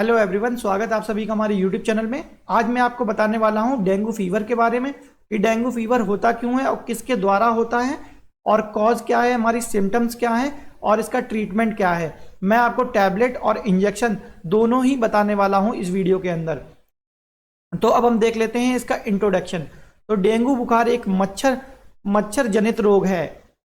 Hello everyone, स्वागत है आप सभी का हमारे यूट्यूब चैनल में। आज मैं आपको बताने वाला हूं डेंगू फीवर के बारे में कि डेंगू फीवर होता क्यों है और किसके द्वारा होता है और कॉज क्या है, हमारी सिम्टम्स क्या है और इसका ट्रीटमेंट क्या है। मैं आपको टैबलेट और इंजेक्शन दोनों ही बताने वाला हूं इस वीडियो के अंदर। तो अब हम देख लेते हैं इसका इंट्रोडक्शन। तो डेंगू बुखार एक मच्छर जनित रोग है।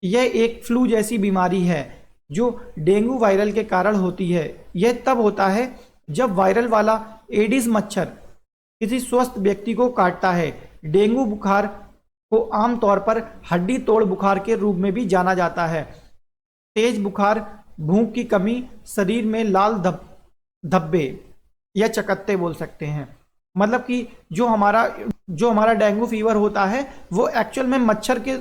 यह एक फ्लू जैसी बीमारी है जो डेंगू वायरल के कारण होती है। यह तब होता है जब वायरल वाला एडिस मच्छर किसी स्वस्थ व्यक्ति को काटता है। डेंगू बुखार को आमतौर पर हड्डी तोड़ बुखार के रूप में भी जाना जाता है। तेज बुखार, भूख की कमी, शरीर में लाल धब्बे या चकत्ते बोल सकते हैं। मतलब कि जो हमारा डेंगू फीवर होता है वो एक्चुअल में मच्छर के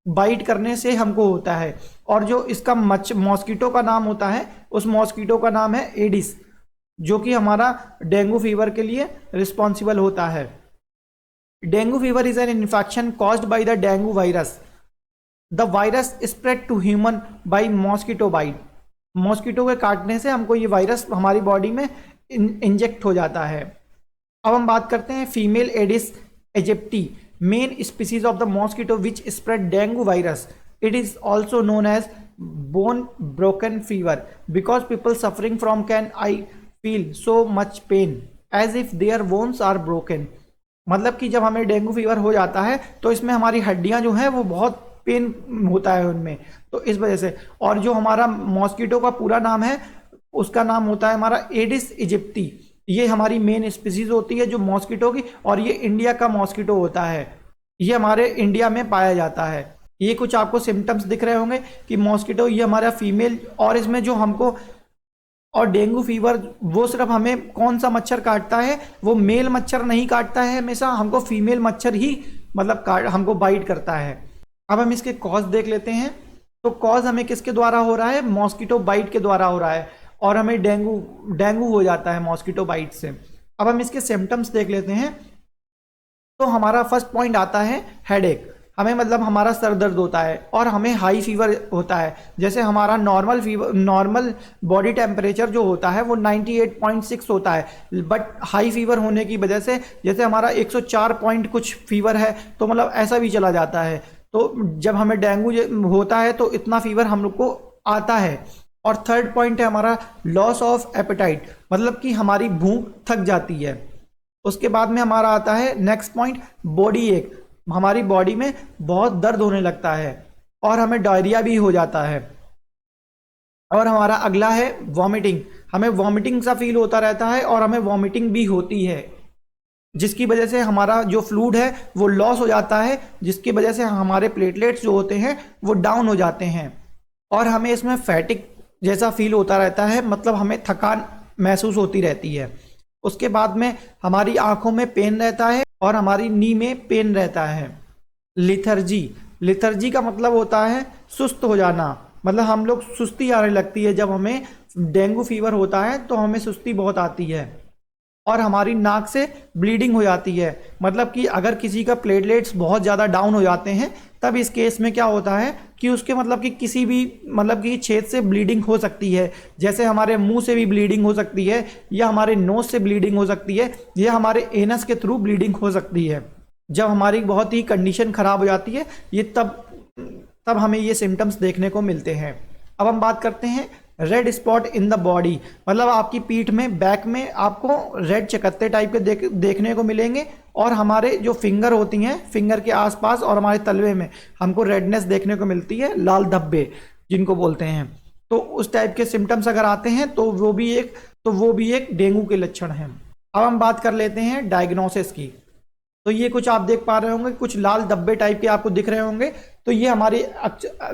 बाइट करने से हमको होता है। और जो इसका मॉस्किटो का नाम होता है, उस मॉस्किटो का नाम है एडिस, जो कि हमारा डेंगू फीवर के लिए रिस्पॉन्सिबल होता है। Dengue fever is an infection caused by the dengue virus. The virus spread to human by mosquito bite. Mosquito के काटने से हमको ये वायरस हमारी बॉडी में इंजेक्ट हो जाता है। अब हम बात करते हैं female Aedes aegypti, main species of the mosquito which spread dengue virus. It is also known as bone broken fever because people suffering from can I feel so much pain as if their bones are broken. मतलब कि जब हमें dengue fever हो जाता है तो इसमें हमारी हड्डियां जो हैं वो बहुत पेन होता है उनमें, तो इस वजह से। और जो हमारा मॉस्किटो का पूरा नाम है उसका नाम होता है हमारा एडिस इजिप्टी। ये हमारी मेन स्पीसीज होती है जो मॉस्किटो की, और ये इंडिया का मॉस्किटो होता है। ये हमारे इंडिया में पाया जाता है। ये कुछ आपको सिम्टम्स दिख रहे होंगे कि मॉस्किटो ये हमारा फीमेल, और इसमें जो हमको और डेंगू फीवर वो सिर्फ हमें कौन सा मच्छर काटता है, वो मेल मच्छर नहीं काटता है, हमेशा हमको फीमेल मच्छर ही मतलब हमको बाइट करता है। अब हम इसके कॉज देख लेते हैं। तो कॉज हमें किसके द्वारा हो रहा है? मॉस्किटो बाइट के द्वारा हो रहा है, और हमें डेंगू हो जाता है मॉस्किटो बाइट से। अब हम इसके सिम्टम्स देख लेते हैं। तो हमारा फर्स्ट पॉइंट आता है हेडेक। हमें मतलब हमारा सर दर्द होता है और हमें हाई फीवर होता है। जैसे हमारा नॉर्मल बॉडी टेम्परेचर जो होता है वो 98.6 होता है, बट हाई फीवर होने की वजह से जैसे हमारा 104 पॉइंट कुछ फीवर है, तो मतलब ऐसा भी चला जाता है। तो जब हमें डेंगू होता है तो इतना फीवर हम लोग को आता है। और थर्ड पॉइंट है हमारा लॉस ऑफ एपेटाइट, मतलब कि हमारी भूख थक जाती है। उसके बाद में हमारा आता है नेक्स्ट पॉइंट बॉडी एक, हमारी बॉडी में बहुत दर्द होने लगता है और हमें डायरिया भी हो जाता है। और हमारा अगला है वॉमिटिंग। हमें वॉमिटिंग सा फील होता रहता है और हमें वॉमिटिंग भी होती है, जिसकी वजह से हमारा जो फ्लूइड है वो लॉस हो जाता है, जिसकी वजह से हमारे प्लेटलेट्स जो होते हैं वो डाउन हो जाते हैं। और हमें इसमें फैटिक जैसा फील होता रहता है, मतलब हमें थकान महसूस होती रहती है। उसके बाद में हमारी आंखों में पेन रहता है और हमारी नी में पेन रहता है। लिथर्जी का मतलब होता है सुस्त हो जाना, मतलब हम लोग सुस्ती आने लगती है। जब हमें डेंगू फीवर होता है तो हमें सुस्ती बहुत आती है और हमारी नाक से ब्लीडिंग हो जाती है। मतलब कि अगर किसी का प्लेटलेट्स बहुत ज़्यादा डाउन हो जाते हैं तब इस केस में क्या होता है कि उसके मतलब कि किसी भी मतलब कि छेद से ब्लीडिंग हो सकती है। जैसे हमारे मुंह से भी ब्लीडिंग हो सकती है, या हमारे नोज से ब्लीडिंग हो सकती है, या हमारे एनस के थ्रू ब्लीडिंग हो सकती है। जब हमारी बहुत ही कंडीशन ख़राब हो जाती है ये तब हमें ये सिम्टम्स देखने को मिलते हैं। अब हम बात करते हैं red spot in the body, मतलब आपकी पीठ में, बैक में आपको रेड चकत्ते टाइप के देखने को मिलेंगे। और हमारे जो फिंगर होती हैं, फिंगर के आसपास और हमारे तलवे में हमको रेडनेस देखने को मिलती है, लाल धब्बे जिनको बोलते हैं। तो उस टाइप के सिम्टम्स अगर आते हैं तो वो भी एक डेंगू के लक्षण हैं। अब हम बात कर लेते हैं डायग्नोसिस की। तो ये कुछ आप देख पा रहे होंगे, कुछ लाल धब्बे टाइप के आपको दिख रहे होंगे। तो ये हमारी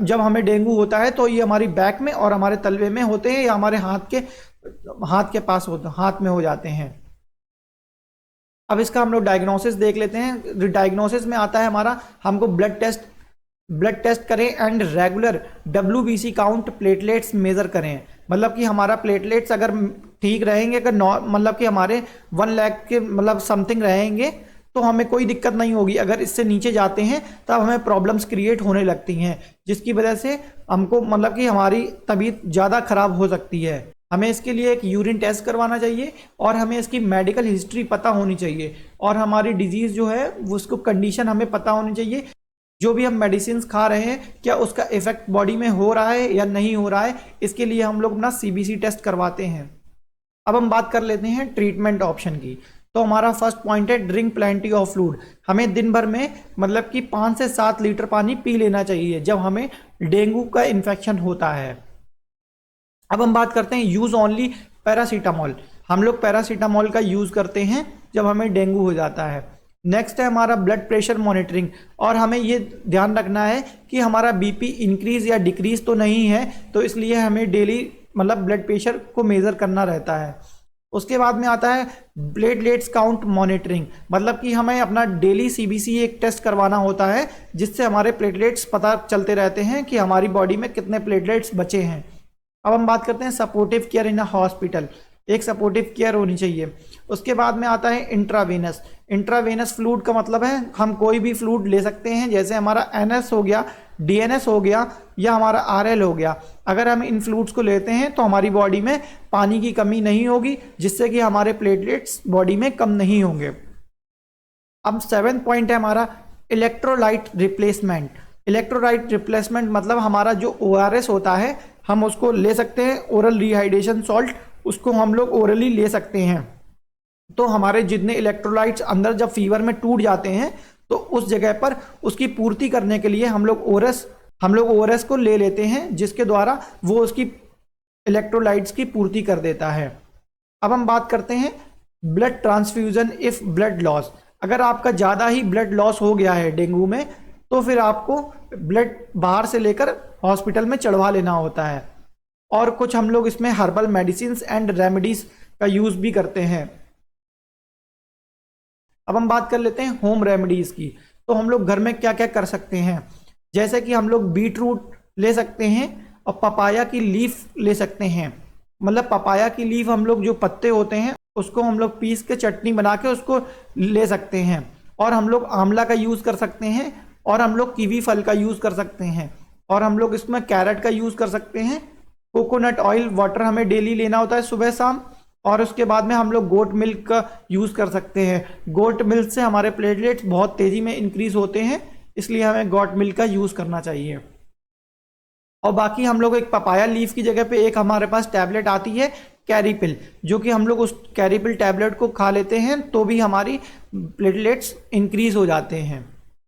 जब हमें डेंगू होता है तो ये हमारी बैक में और हमारे तलवे में होते हैं, या हमारे हाथ के पास हाथ में हो जाते हैं। अब इसका हम लोग डायग्नोसिस देख लेते हैं। डायग्नोसिस में आता है हमारा, हमको ब्लड टेस्ट करें and regular WBC count platelets measure करें। मतलब कि हमारा प्लेटलेट्स अगर ठीक रहेंगे, अगर मतलब कि हमारे 1 लाख के मतलब समथिंग रहेंगे तो हमें कोई दिक्कत नहीं होगी। अगर इससे नीचे जाते हैं तब हमें प्रॉब्लम्स क्रिएट होने लगती हैं, जिसकी वजह से हमको मतलब कि हमारी तबीयत ज़्यादा खराब हो सकती है। हमें इसके लिए एक यूरिन टेस्ट करवाना चाहिए और हमें इसकी मेडिकल हिस्ट्री पता होनी चाहिए और हमारी डिजीज़ जो है उसको कंडीशन हमें पता होनी चाहिए। जो भी हम मेडिसिन खा रहे हैं क्या उसका इफेक्ट बॉडी में हो रहा है या नहीं हो रहा है, इसके लिए हम लोग अपना सीबीसी टेस्ट करवाते हैं। अब हम बात कर लेते हैं ट्रीटमेंट ऑप्शन की। तो हमारा फर्स्ट पॉइंट है ड्रिंक प्लेंटी ऑफ फ्लूइड। हमें दिन भर में मतलब कि 5 से 7 लीटर पानी पी लेना चाहिए जब हमें डेंगू का इन्फेक्शन होता है। अब हम बात करते हैं यूज ओनली पैरासीटामोल। हम लोग पैरासीटामोल का यूज करते हैं जब हमें डेंगू हो जाता है। नेक्स्ट है हमारा ब्लड प्रेशर मॉनिटरिंग, और हमें ये ध्यान रखना है कि हमारा बीपी इंक्रीज या डिक्रीज तो नहीं है, तो इसलिए हमें डेली मतलब ब्लड प्रेशर को मेजर करना रहता है। उसके बाद में आता है प्लेटलेट्स काउंट मॉनिटरिंग, मतलब कि हमें अपना डेली सीबीसी एक टेस्ट करवाना होता है जिससे हमारे प्लेटलेट्स पता चलते रहते हैं कि हमारी बॉडी में कितने प्लेटलेट्स बचे हैं। अब हम बात करते हैं सपोर्टिव केयर इन अ हॉस्पिटल। एक सपोर्टिव केयर होनी चाहिए। उसके बाद में आता है इंट्रावेनस। इंट्रावेनस फ्लूइड का मतलब है हम कोई भी फ्लूइड ले सकते हैं, जैसे हमारा एनएस हो गया, डीएनएस हो गया या हमारा आरएल हो गया। अगर हम इन फ्लूइड्स को लेते हैं तो हमारी बॉडी में पानी की कमी नहीं होगी, जिससे कि हमारे प्लेटलेट्स बॉडी में कम नहीं होंगे। अब 7th पॉइंट है हमारा इलेक्ट्रोलाइट रिप्लेसमेंट। इलेक्ट्रोलाइट रिप्लेसमेंट मतलब हमारा जो ओआरएस होता है हम उसको ले सकते हैं, ओरल रिहाइड्रेशन सॉल्ट, उसको हम लोग ओरली ले सकते हैं। तो हमारे जितने इलेक्ट्रोलाइट्स अंदर जब फीवर में टूट जाते हैं तो उस जगह पर उसकी पूर्ति करने के लिए हम लोग ओआरएस को ले लेते हैं, जिसके द्वारा वो उसकी इलेक्ट्रोलाइट्स की पूर्ति कर देता है। अब हम बात करते हैं blood transfusion if blood loss. अगर आपका ज़्यादा ही ब्लड लॉस हो गया है डेंगू में तो फिर आपको ब्लड बाहर से लेकर हॉस्पिटल में चढ़वा लेना होता है। और कुछ हम लोग इसमें हर्बल मेडिसिन एंड रेमेडीज का यूज भी करते हैं। अब हम बात कर लेते हैं होम रेमेडीज की। तो हम लोग घर में क्या क्या कर सकते हैं, जैसे कि हम लोग बीट रूट ले सकते हैं और पपाया की लीफ ले सकते हैं। मतलब पपाया की लीफ हम लोग जो पत्ते होते हैं उसको हम लोग पीस के चटनी बना के उसको ले सकते हैं। और हम लोग आंवला का यूज़ कर सकते हैं, और हम लोग कीवी फल का यूज़ कर सकते हैं, और हम लोग इसमें कैरेट का यूज़ कर सकते हैं। कोकोनट ऑयल वाटर हमें डेली लेना होता है सुबह शाम। और उसके बाद में हम लोग गोट मिल्क का यूज़ कर सकते हैं। गोट मिल्क से हमारे प्लेटलेट्स बहुत तेज़ी में इंक्रीज होते हैं, इसलिए हमें गोट मिल्क का यूज़ करना चाहिए। और बाकी हम लोग एक पपाया लीफ की जगह पे एक हमारे पास टैबलेट आती है कैरीपिल, जो कि हम लोग उस कैरीपिल टैबलेट को खा लेते हैं तो भी हमारी प्लेटलेट्स इंक्रीज हो जाते हैं।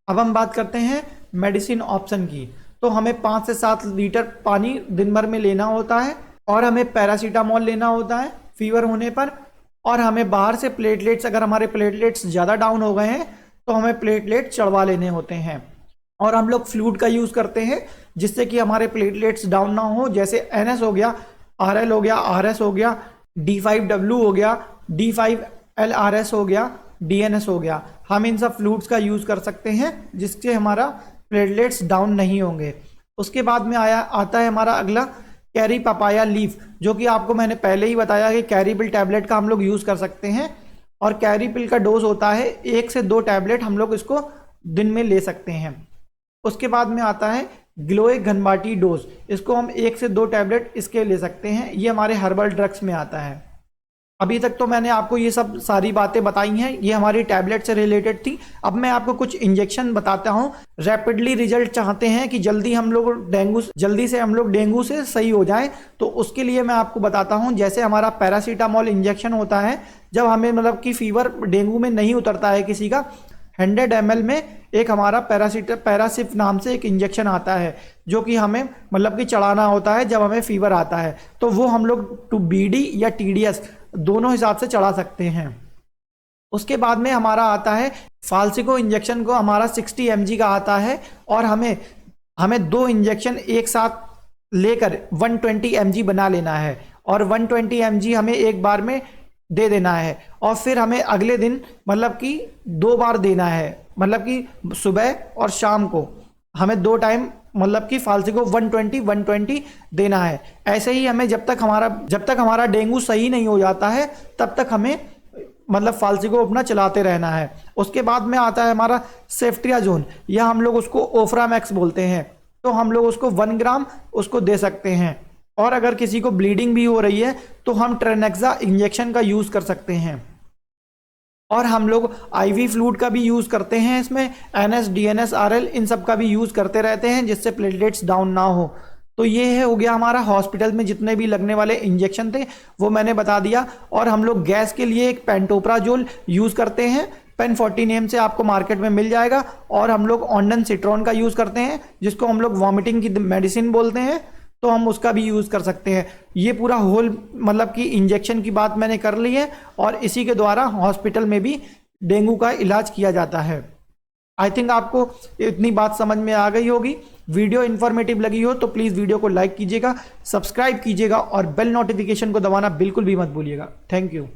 अब हम बात करते हैं मेडिसिन ऑप्शन की। तो हमें 5 से 7 लीटर पानी दिन भर में लेना होता है, और हमें पैरासीटामोल लेना होता है फीवर होने पर। और हमें बाहर से प्लेटलेट्स, अगर हमारे प्लेटलेट्स ज़्यादा डाउन हो गए हैं तो हमें प्लेटलेट्स चढ़वा लेने होते हैं। और हम लोग फ्लूइड का यूज़ करते हैं जिससे कि हमारे प्लेटलेट्स डाउन ना हो, जैसे एनएस हो गया, आरएल हो गया, आरएस हो गया, D5W हो गया, D5LRS हो गया, डीएनएस हो गया। हम इन सब फ्लूइड्स का यूज़ कर सकते हैं जिससे हमारा प्लेटलेट्स डाउन नहीं होंगे। उसके बाद में आता है हमारा अगला कैरी पपाया लीफ, जो कि आपको मैंने पहले ही बताया कि कैरीपिल टैबलेट का हम लोग यूज़ कर सकते हैं। और कैरीपिल का डोज होता है 1 से 2 टैबलेट हम लोग इसको दिन में ले सकते हैं। उसके बाद में आता है ग्लोए घनबाटी डोज, इसको हम 1 से 2 टैबलेट इसके ले सकते हैं। ये हमारे हर्बल ड्रग्स में आता है। अभी तक तो मैंने आपको ये सब सारी बातें बताई हैं, ये हमारी टैबलेट से रिलेटेड थी। अब मैं आपको कुछ इंजेक्शन बताता हूँ। रैपिडली रिजल्ट चाहते हैं कि जल्दी से हम लोग डेंगू से सही हो जाएं, तो उसके लिए मैं आपको बताता हूँ। जैसे हमारा पैरासीटामोल इंजेक्शन होता है, जब हमें मतलब कि फीवर डेंगू में नहीं उतरता है किसी का, 100 ml में एक हमारा पैरासिफ नाम से एक इंजेक्शन आता है, जो कि हमें मतलब कि चढ़ाना होता है जब हमें फीवर आता है। तो वो हम लोग BD या TDS दोनों हिसाब से चढ़ा सकते हैं। उसके बाद में हमारा आता है फाल्सिको इंजेक्शन, को हमारा 60 mg का आता है, और हमें 2 इंजेक्शन एक साथ लेकर 120 mg बना लेना है, और 120 mg हमें एक बार में दे देना है। और फिर हमें अगले दिन मतलब कि 2 बार देना है, मतलब कि सुबह और शाम को हमें 2 टाइम मतलब कि फाल्सिको 120 देना है। ऐसे ही हमें जब तक हमारा डेंगू सही नहीं हो जाता है तब तक हमें मतलब फाल्सिको अपना चलाते रहना है। उसके बाद में आता है हमारा सेफ्ट्रियाजोन, या हम लोग उसको ओफ्रामैक्स बोलते हैं। तो हम लोग उसको 1 ग्राम उसको दे सकते हैं। और अगर किसी को ब्लीडिंग भी हो रही है तो हम ट्रेनेक्सा इंजेक्शन का यूज़ कर सकते हैं। और हम लोग आईवी फ्लूइड का भी यूज़ करते हैं इसमें, NS DNS RL इन सब का भी यूज़ करते रहते हैं जिससे प्लेटलेट्स डाउन ना हो। तो ये है हो गया हमारा हॉस्पिटल में जितने भी लगने वाले इंजेक्शन थे वो मैंने बता दिया। और हम लोग गैस के लिए एक पेंटोप्राजोल यूज़ करते हैं, पेन 40 नेम से आपको मार्केट में मिल जाएगा। और हम लोग ऑन्डन सिट्रॉन का यूज़ करते हैं जिसको हम लोग वॉमिटिंग की मेडिसिन बोलते हैं, तो हम उसका भी यूज़ कर सकते हैं। ये पूरा होल मतलब कि इंजेक्शन की बात मैंने कर ली है और इसी के द्वारा हॉस्पिटल में भी डेंगू का इलाज किया जाता है। आई थिंक आपको इतनी बात समझ में आ गई होगी। वीडियो इन्फॉर्मेटिव लगी हो तो प्लीज़ वीडियो को लाइक कीजिएगा, सब्सक्राइब कीजिएगा और बेल नोटिफिकेशन को दबाना बिल्कुल भी मत भूलिएगा। Thank you.